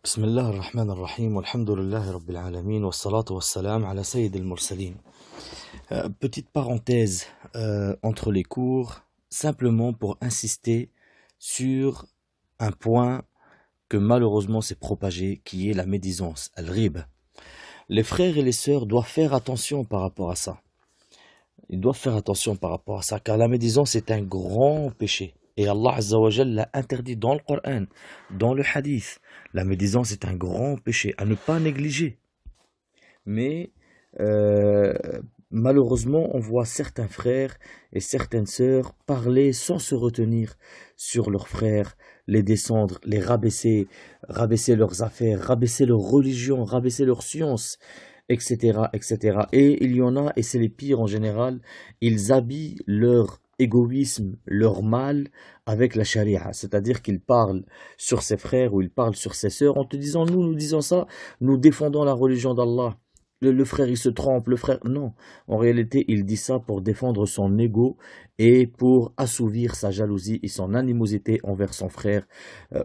بسم الله الرحمن الرحيم والحمد لله رب العالمين والصلاة والسلام على سيد المرسلين. Petite parenthèse entre les cours, simplement pour insister sur un point que malheureusement s'est propagé, qui est la médisance, al-ghib. Les frères et les sœurs doivent faire attention par rapport à ça. Ils doivent faire attention par rapport à ça, car la médisance est un grand péché. Et Allah Azza wa Jal l'a interdit dans le Coran, dans le hadith. La médisance est un grand péché à ne pas négliger. Mais malheureusement, on voit certains frères et certaines sœurs parler sans se retenir sur leurs frères, les descendre, les rabaisser, rabaisser leurs affaires, rabaisser leur religion, rabaisser leur science, etc., etc. Et il y en a, et c'est les pires en général, ils habillent leur égoïsme, leur mal avec la charia, c'est-à-dire qu'ils parlent sur ses frères ou ils parlent sur ses sœurs en te disant nous disons ça, nous défendons la religion d'Allah. Le frère il se trompe, le frère non, en réalité il dit ça pour défendre son ego et pour assouvir sa jalousie et son animosité envers son frère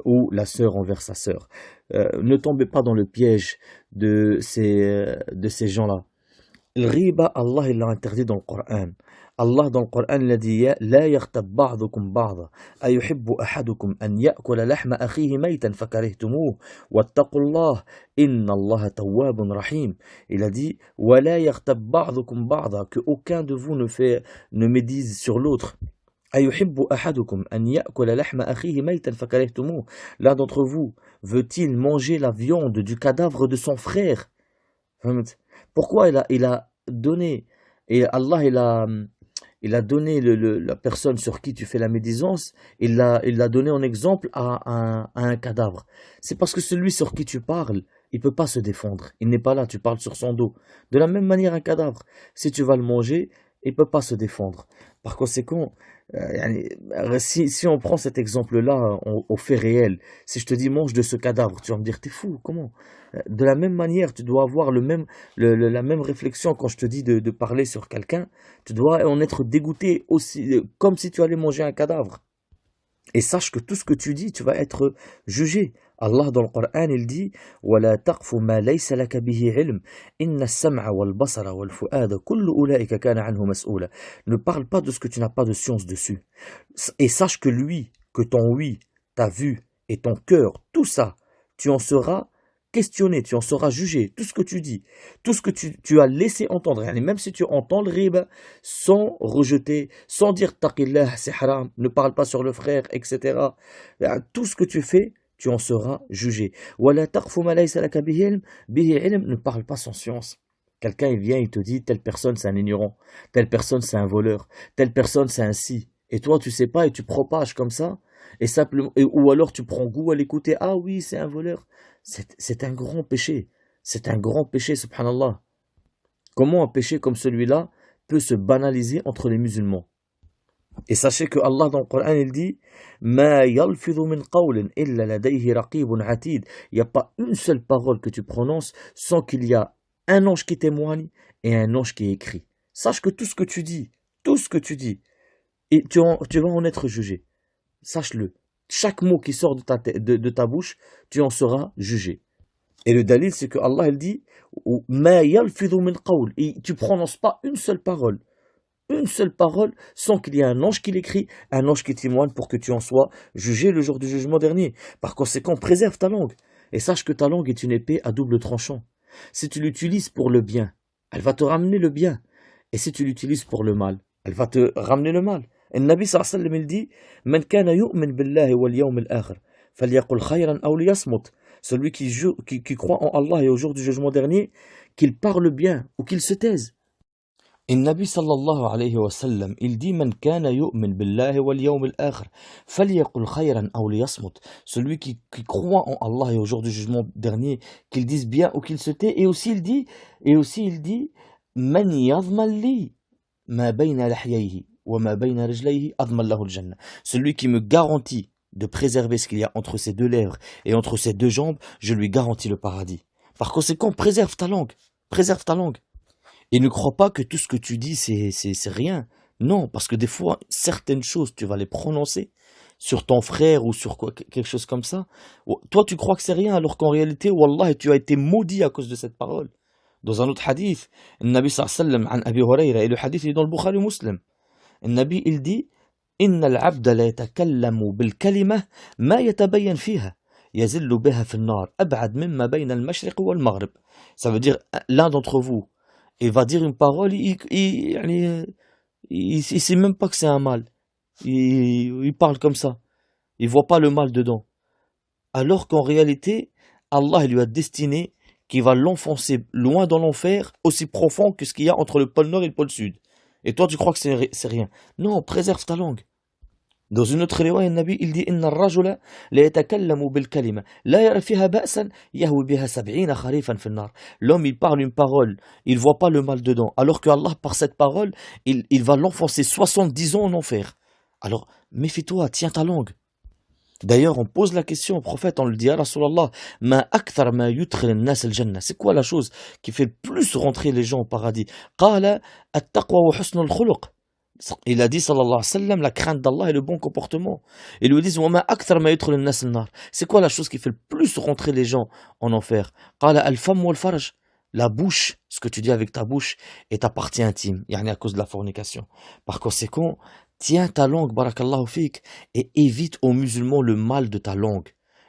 ou la sœur envers sa sœur. Ne tombez pas dans le piège de ces gens-là. Le riba, Allah il l'a interdit dans le Coran. Allah dans le Coran il a dit لا يغتب بعضكم بعضا أيحب أحدكم أن يأكل لحم أخيه ميتا فكرهتموه واتقوا الله إن الله تواب رحيم. Il a dit ولا يغتب بعضكم بعضا, que aucun de vous ne médise sur l'autre. أيحب أحدكم أن يأكل لحم أخيه ميتا فكرهتموه. L'un d'entre vous veut-il manger la viande du cadavre de son frère? Pourquoi il a donné, et Allah il a donné la personne sur qui tu fais la médisance, il l'a donné en exemple à un cadavre. C'est parce que celui sur qui tu parles, il ne peut pas se défendre. Il n'est pas là, tu parles sur son dos. De la même manière, un cadavre, si tu vas le manger, il ne peut pas se défendre. Par conséquent, si on prend cet exemple-là au fait réel, si je te dis mange de ce cadavre, tu vas me dire t'es fou, comment? De la même manière, tu dois avoir la même réflexion quand je te dis de parler sur quelqu'un, tu dois en être dégoûté aussi, comme si tu allais manger un cadavre. Et sache que tout ce que tu dis, tu vas être jugé. Allah dans le Coran, il dit وَلَا تَقْفُ مَا لَيْسَ لَكَ بِهِ عِلْمٍ إِنَّ السَّمْعَ وَالْبَصَرَ وَالْفُؤَادَ كُلُّ أُولَئِكَ كَانَ عَنْهُ مَسْئُولًا. Ne parle pas de ce que tu n'as pas de science dessus. Et sache que ton oui, ta vue et ton cœur, tout ça, tu en seras questionné, tu en seras jugé, tout ce que tu dis, tout ce que tu as laissé entendre, et même si tu entends le riba sans rejeter, sans dire taqillah, c'est haram, ne parle pas sur le frère, etc. Tout ce que tu fais, tu en seras jugé. Wala taqfu ma laysa laka bihi ilm, ne parle pas sans science. Quelqu'un il vient, il te dit telle personne c'est un ignorant, telle personne c'est un voleur, telle personne c'est un si. Et toi tu sais pas et tu propages comme ça, ou alors tu prends goût à l'écouter, ah oui c'est un voleur. C'est un grand péché. C'est un grand péché, subhanallah. Comment un péché comme celui-là peut se banaliser entre les musulmans? Et sachez que Allah dans le Coran, il dit ما يلفظ من قول إلا لديه رقيب عتيد. Il n'y a pas une seule parole que tu prononces sans qu'il y a un ange qui témoigne et un ange qui écrit. Sache que tout ce que tu dis, et tu vas en être jugé. Sache-le. Chaque mot qui sort de ta bouche, tu en seras jugé. Et le dalil, c'est que Allah il dit Ma yalfidhu min qawl. Et tu prononces pas une seule parole sans qu'il y ait un ange qui l'écrit, un ange qui témoigne pour que tu en sois jugé le jour du jugement dernier. Par conséquent, préserve ta langue et sache que ta langue est une épée à double tranchant. Si tu l'utilises pour le bien, elle va te ramener le bien, et si tu l'utilises pour le mal, elle va te ramener le mal. Et le Nabi sallallahu alayhi wa sallam il dit Man kana yu'min billahi wal yawm al-akhir falyaqul khayran aw liyasmut. Celui qui croit en Allah et au jour du jugement dernier, qu'il parle bien ou qu'il se taise. Et le Nabi sallallahu alayhi wa sallam il dit Man kana yu'min billahi wal yawm al-akhir falyaqul khayran aw liyasmut. Celui qui croit en Allah et au jour du jugement dernier, qu'il dise bien ou qu'il se tait. Et aussi il dit Man yadhman li ma bayna lahyayhi wa ma bayna rijlayhi adman lahu al-jannah. Celui qui me garantit de préserver ce qu'il y a entre ses deux lèvres et entre ses deux jambes, je lui garantis le paradis. Par conséquent, préserve ta langue. Et ne crois pas que tout ce que tu dis, c'est rien. Non, parce que des fois, certaines choses, tu vas les prononcer sur ton frère ou sur quelque chose comme ça, toi tu crois que c'est rien alors qu'en réalité, wallah, tu as été maudit à cause de cette parole. Dans un autre hadith, le Nabi sallallahu alayhi wa sallam, an Abi Huraira, et le hadith est dans le Bukhari Muslim. Le Nabi il dit, إن العبد لا يتكلم بالكلمة ما يتبين فيها يزل بها في النار أبعد مما بين المشرق والمغرب. Ça veut dire l'un d'entre vous il va dire une parole il sait même pas que c'est un mal, il parle comme ça, il voit pas le mal dedans, alors qu'en réalité Allah lui a destiné qu'il va l'enfoncer loin dans l'enfer, aussi profond que ce qu'il y a entre le pôle nord et le pôle sud. Et toi tu crois que c'est rien. Non, préserve ta langue. Dans une autre riwaya, le Nabi il dit إن الرجل لا يتكلم بالكلمة لا يرى فيها بأسا يهوي بها 70 خريفا في النار. L'homme il parle une parole, il voit pas le mal dedans, alors que Allah par cette parole, il va l'enfoncer 70 ans en enfer. Alors méfie-toi, tiens ta langue. D'ailleurs, on pose la question au prophète, on lui dit, Ya Rasulallah, ma akthar ma yudkhil an-nas al-jannah. C'est quoi la chose qui fait le plus rentrer les gens au paradis? Qala at-taqwa wa husn al-khuluq. Il a dit, sallallahu alayhi wa sallam, la crainte d'Allah et le bon comportement. Ils lui disent, wa ma akthar ma yudkhil an-nas an-nar. C'est quoi la chose qui fait le plus rentrer les gens en enfer? Qala al-fam wal-farj. La bouche, ce que tu dis avec ta bouche, est ta partie intime, yani à cause de la fornication. Par conséquent, tiens ta langue, barakallahu fik, et évite aux musulmans le mal de ta langue.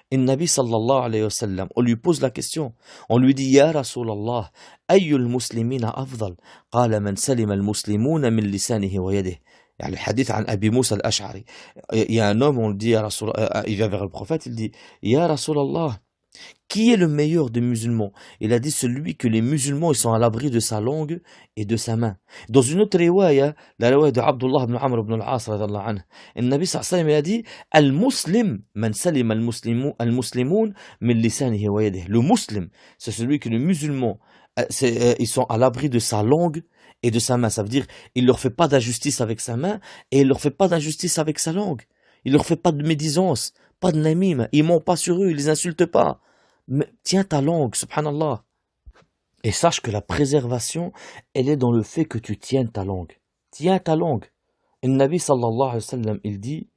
Et le Nabi sallallahu alayhi wa sallam, on lui pose la question, on lui dit, Ya Rasulallah, ayyul muslimina afdal, qala man salima al-muslimuna min lisanihi wa yadihi. Il y a le hadith an Abi Moussa al-Ash'ari. Il y a un homme, on le dit, il vient vers le prophète, il dit, Ya Rasulallah, qui est le meilleur des musulmans? Il a dit celui que les musulmans ils sont à l'abri de sa langue et de sa main. Dans une autre riwaya, la riwaya de Abdullah ibn Amr ibn al-As radiyallahu anhu, le Nabi sallallahu alayhi wa sallam il a dit Al-Muslim man salim al-muslimun min lisanihi wa yadihi. Le musulman, c'est celui que les musulmans ils sont à l'abri de sa langue et de sa main. Ça veut dire il leur fait pas d'injustice avec sa main et il leur fait pas d'injustice avec sa langue. Il leur fait pas de médisance, pas de namim, il ment pas sur eux, il les insulte pas. Mais tiens ta langue, subhanallah. Et sache que la préservation, elle est dans le fait que tu tiennes ta langue. Tiens ta langue. Et le Nabi sallallahu alayhi wa sallam, il dit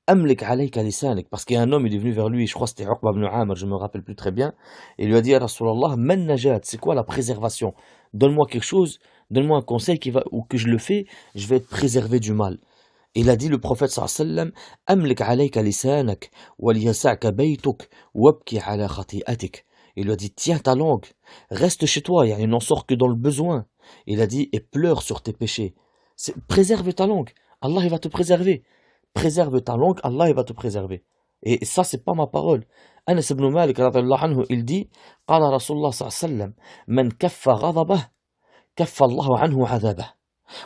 Amlik alayka lisanik. Parce qu'il y a un homme, il est venu vers lui, je crois que c'était Uqba ibn Amr, je me rappelle plus très bien. Il lui a dit, Ya Rasulallah, man najat, c'est quoi la préservation? Donne-moi quelque chose, donne-moi un conseil ou que je le fais, je vais être préservé du mal. Il a dit le prophète sallallahu alayhi wa sallam Amlik alayka lisanak waliyasa'ka baytuk wabki ala khati'atik. Il lui a dit tiens ta langue, reste chez toi, il n'en sort que dans le besoin. Il a dit et pleure sur tes péchés. Préserve ta langue, Allah il va te préserver. Préserve ta langue, Allah il va te préserver. Et ça c'est pas ma parole. Anas ibn Malik radiyallahu anhu il dit qala Rasulullah sallallahu alayhi wa sallam man kaffa ghadabah kaffa Allahu anhu adhabah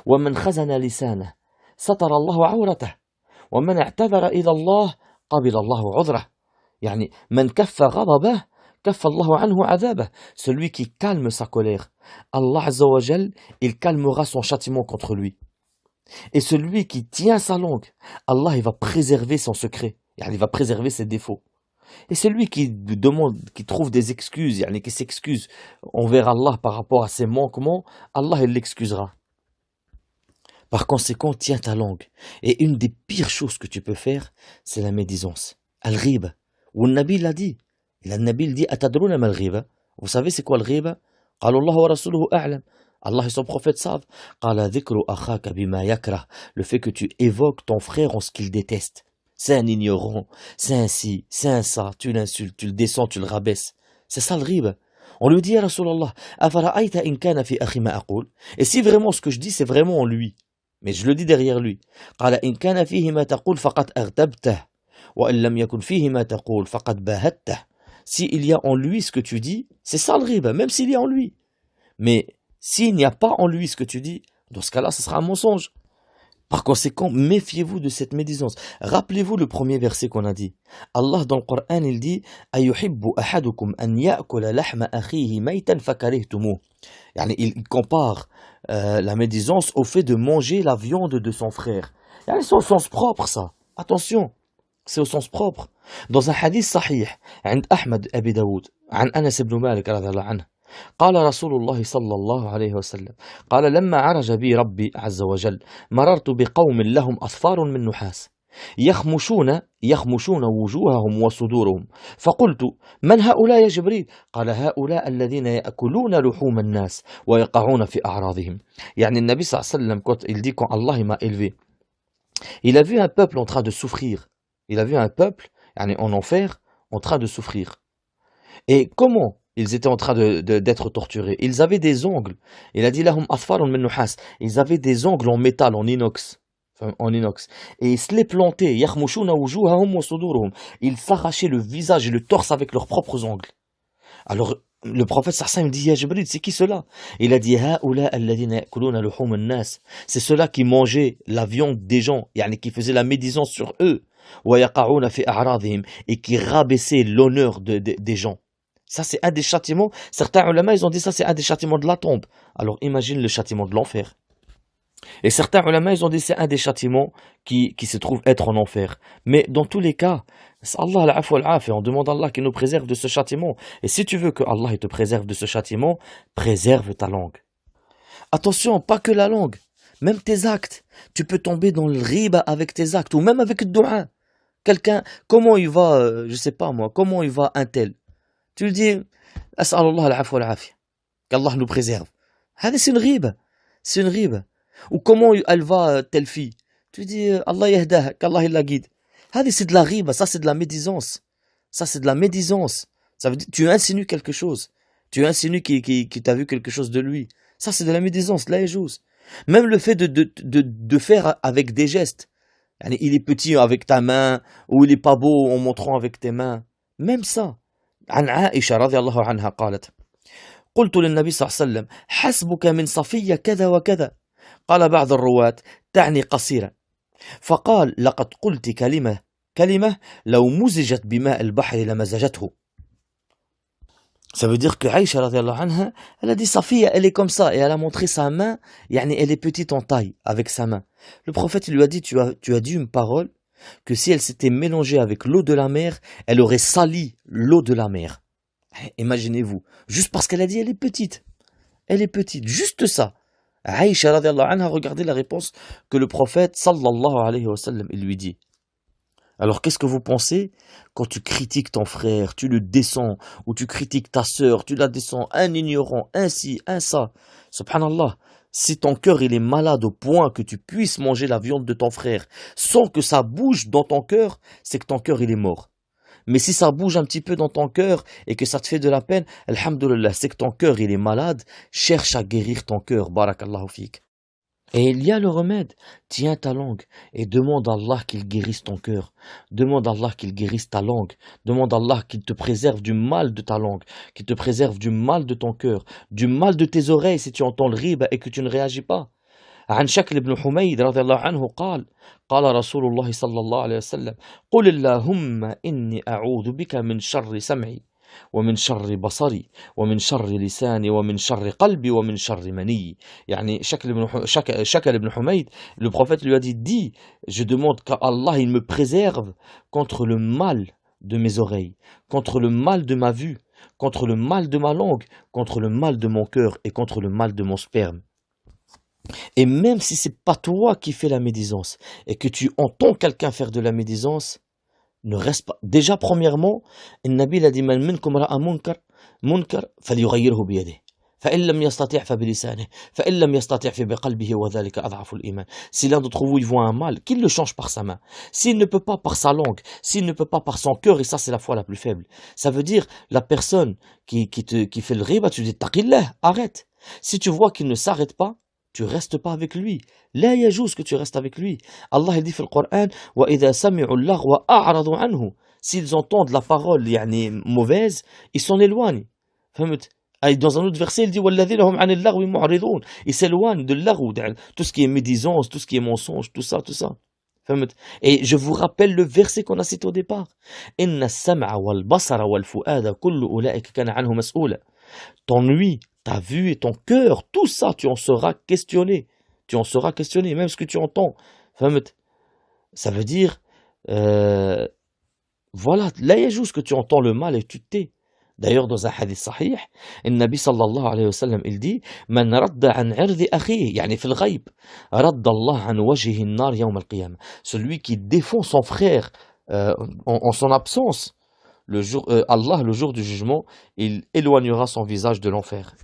wa man khazana lisanah ستر الله عورته ومن اعتذر إلى الله قبل الله عذره. يعني من كف غضبه كف الله عنه عذابه. Celui qui calme sa colère, Allah Azza wa Jal, il calmera son châtiment contre lui. Et celui qui tient sa langue, Allah il va préserver son secret, il va préserver ses défauts. Et celui qui demande, qui trouve des excuses, qui s'excuse envers Allah par rapport à ses manquements, Allah il l'excusera. Par conséquent, tiens ta langue. Et une des pires choses que tu peux faire, c'est la médisance. Al-ghiba. Ou le Nabi l'a dit. Le Nabi dit Atadruna mal ghiba. Vous savez c'est quoi le ghiba? Qala Allah wa rasuluhu a'lam. Allah et son prophète savent. Qala dhikru akhaka bima yakrah. Le fait que tu évoques ton frère en ce qu'il déteste. C'est un ignorant, c'est un ci, c'est un ça. Tu l'insultes, tu le descends, tu le rabaisses. C'est ça le ghiba. On lui dit ya Rasulallah, afara'ayta in kana fi akhi ma aqul. Et si vraiment ce que je dis c'est vraiment en lui. Mais je le dis derrière lui. قال إن كان فيه ما تقول فقد أغتبته وإن لم يكن فيه ما تقول فقد باهته. Si il y a en lui ce que tu dis, c'est ça le riba, même s'il y a en lui. Mais s'il n'y a pas en lui ce que tu dis, dans ce cas-là, ce sera un mensonge. Par conséquent, méfiez-vous de cette médisance. Rappelez-vous le premier verset qu'on a dit. Allah dans le Coran, il dit أَيُحِبُّ أَحَدُكُمْ أَنْ يَأْكُلَ لَحْمَ أَخِيهِ مَيْتًا فَكَرِهْتُمُوهُ. Il compare la médisance au fait de manger la viande de son frère. C'est au sens propre ça. Attention, c'est au sens propre. Dans un hadith sahih, عند أحمد أبي داود, عن أنس بن مالك رضي الله عنه, قال رسول الله صلى الله عليه وسلم قال لما عرج بي ربي عز وجل مررت بقوم لهم أظفار من نحاس يخمشون وجوههم وصدورهم فقلت من هؤلاء يا جبريل قال هؤلاء الذين يأكلون لحوم الناس ويقعون في أعراضهم. يعني النبي صلى الله عليه وسلم quand il dit quand Allah m'a élevé, il a vu un peuple en train de souffrir. Il a vu un peuple يعني en enfer en train de souffrir. Et comment ils étaient en train d'être torturés? Ils avaient des ongles. Il a dit lahum asfarun min nuhas. Ils avaient des ongles en métal, en inox. Enfin, en inox. Et ils se les plantaient. Yakhmushuna wujuhahum wa suduruhum. Ils s'arrachaient le visage et le torse avec leurs propres ongles. Alors, le prophète sallallahu dit, Ya Jibril, c'est qui cela? Il a dit, Ha'ula alladhina ya'kuluna luhum an-nas. C'est ceux-là qui mangeaient la viande des gens, yani qui faisaient la médisance sur eux. Wa yaqa'una fi a'radihim. Et qui rabaissaient l'honneur des gens. Ça, c'est un des châtiments. Certains ulama, ils ont dit ça, c'est un des châtiments de la tombe. Alors, imagine le châtiment de l'enfer. Et certains ulama, ils ont dit c'est un des châtiments qui se trouve être en enfer. Mais dans tous les cas, c'est Allah al-afwa al-afi. On demande à Allah qu'il nous préserve de ce châtiment. Et si tu veux que Allah te préserve de ce châtiment, préserve ta langue. Attention, pas que la langue, même tes actes. Tu peux tomber dans le riba avec tes actes, ou même avec le doua. Quelqu'un, comment il va, je sais pas moi, comment il va un tel? Tu lui dis, As'alullah al-afwa al-afi. Qu'Allah nous préserve. C'est une riba. C'est une riba. Ou comment elle va telle fille? Tu dis Allah yahdah, qu'Allah il la guide. C'est de la riba, ça c'est de la médisance. Ça c'est de la médisance. Ça veut dire tu insinues quelque chose. Tu insinues qu'il t'a vu quelque chose de lui. Ça c'est de la médisance, là yajouz. Même le fait de faire avec des gestes. Il est petit avec ta main, ou il est pas beau en montrant avec tes mains. Même ça. عن عائشة رضي الله عنها قالت قلت للنبي صلى الله عليه وسلم حسبك من صفية كذا وكذا قال بعض الرواة تعني قصيرا فقال لقد قلت كلمة لو مزجت بماء البحر لمزجته. Ça veut dire que Aïcha radiallahu anha, elle a dit Safiya, elle est comme ça, et elle a montré sa main, elle est petite en taille avec sa main. Le prophète lui a dit tu as dit une parole que si elle s'était mélangée avec l'eau de la mer, elle aurait sali l'eau de la mer. Imaginez-vous, juste parce qu'elle a dit elle est petite, juste ça. Aïcha radiallahu anha, regardez la réponse que le prophète sallallahu alayhi wa sallam il lui dit. Alors qu'est-ce que vous pensez quand tu critiques ton frère, tu le descends, ou tu critiques ta sœur, tu la descends, un ignorant, un ci, un ça. Subhanallah, si ton cœur il est malade au point que tu puisses manger la viande de ton frère sans que ça bouge dans ton cœur, c'est que ton cœur il est mort. Mais si ça bouge un petit peu dans ton cœur et que ça te fait de la peine, alhamdoulilah, c'est que ton cœur il est malade, cherche à guérir ton cœur, barakallahu fik. Et il y a le remède, tiens ta langue et demande à Allah qu'il guérisse ton cœur, demande à Allah qu'il guérisse ta langue, demande à Allah qu'il te préserve du mal de ta langue, qu'il te préserve du mal de ton cœur, du mal de tes oreilles si tu entends le riba et que tu ne réagis pas. عن شكل بن حميد رضي الله عنه قال رسول الله صلى الله عليه وسلم قل اللهم إني أعوذ بك من شر سمعي ومن شر بصري ومن شر لساني ومن شر قلبي ومن شر مني. يعني شكل بن حميد, le prophète lui a dit, dis, je demande qu'Allah il me préserve contre le mal de mes oreilles, contre le mal de ma vue, contre le mal de ma langue, contre le mal de mon cœur et contre le mal de mon sperme. Et même si c'est pas toi qui fais la médisance et que tu entends quelqu'un faire de la médisance, ne reste pas. Déjà, premièrement, le Nabi a dit Man minkum ra'a munkar falyughayyirhu biyadihi. فإن لم يستطع فبلسانه فإن لم يستطع فبقلبه وذلك أضعف الإيمان. Si l'un d'entre vous il voit un mal, qu'il le change par sa main. S'il ne peut pas par sa langue, s'il ne peut pas par son cœur, et ça c'est la foi la plus faible. Ça veut dire la personne qui fait le riba, tu dis taqillah, arrête. Si tu vois qu'il ne s'arrête pas, tu restes pas avec lui. لا يجوز que tu restes avec lui. Allah dit dans le Coran وإذا سمعوا اللغو أعرضوا عنه. S'ils entendent la parole mauvaise, ils s'en éloignent. فهمت? Dans un autre verset, il dit وَالَّذِينَ هُمْ عَنِ اللَّغْوِ مُعْرِضُونَ. Ils s'éloignent de l'agou, tout ce qui est médisance, tout ce qui est mensonge, tout ça. فهمت? Et je vous rappelle le verset qu'on a cité au départ. إِنَّ السَّمْعَ وَالْبَصَرَ وَالْفُؤَادَ كُلُّ أُولَئِكَ كَانَ عَنْهُ مسؤولا. Ton ouïe, ta vue et ton cœur, tout ça, tu en seras questionné. Tu en seras questionné, même ce que tu entends. فهمت? Ça veut dire, voilà, là il y a juste que tu entends le mal et tu te tais. D'ailleurs, dans un hadith sahih, le Nabi sallallahu alayhi wa sallam, il dit Man radda an irdi akhihi, yani fil ghayb, radda Allah an wajhihi an-nar yawm al-qiyamah. Celui qui défend son frère en son absence, Allah, le jour du jugement, il éloignera son visage de l'enfer.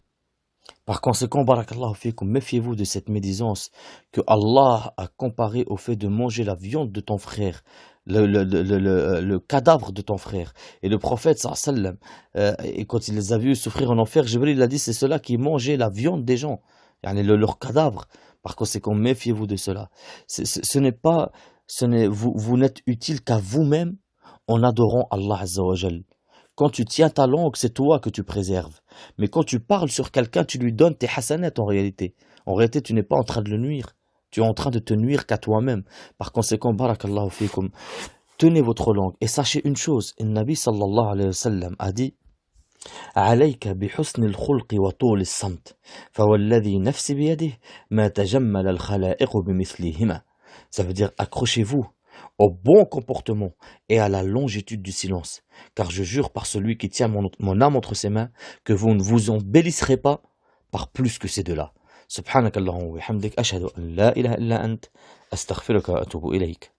Par conséquent, barakallahu fikum, méfiez-vous de cette médisance que Allah a comparée au fait de manger la viande de ton frère, le cadavre de ton frère. Et le prophète, sallam, et quand il les a vus souffrir en enfer, Jibril a dit c'est ceux-là qui mangeaient la viande des gens, yani leur cadavre. Par conséquent, méfiez-vous de cela. Vous n'êtes utile qu'à vous-même en adorant Allah Azza wa Jal. Quand tu tiens ta langue, c'est toi que tu préserves. Mais quand tu parles sur quelqu'un, tu lui donnes tes hasanats en réalité. En réalité, tu n'es pas en train de le nuire. Tu es en train de te nuire qu'à toi-même. Par conséquent, barakallahu fikum, tenez votre langue. Et sachez une chose, le Nabi sallallahu alayhi wa sallam a dit عليك بحسن الخلق وطول الصمت فوالذي نفسي بيده ما تجمل الخلائق بمثلهما. Ça veut dire accrochez-vous au bon comportement et à la longitude du silence. Car je jure par celui qui tient mon âme entre ses mains que vous ne vous embellisserez pas par plus que ces deux-là. Subhanakallahumma wa bihamdik ashhadu an la ilaha illa ant astaghfiruka wa atubu ilayk.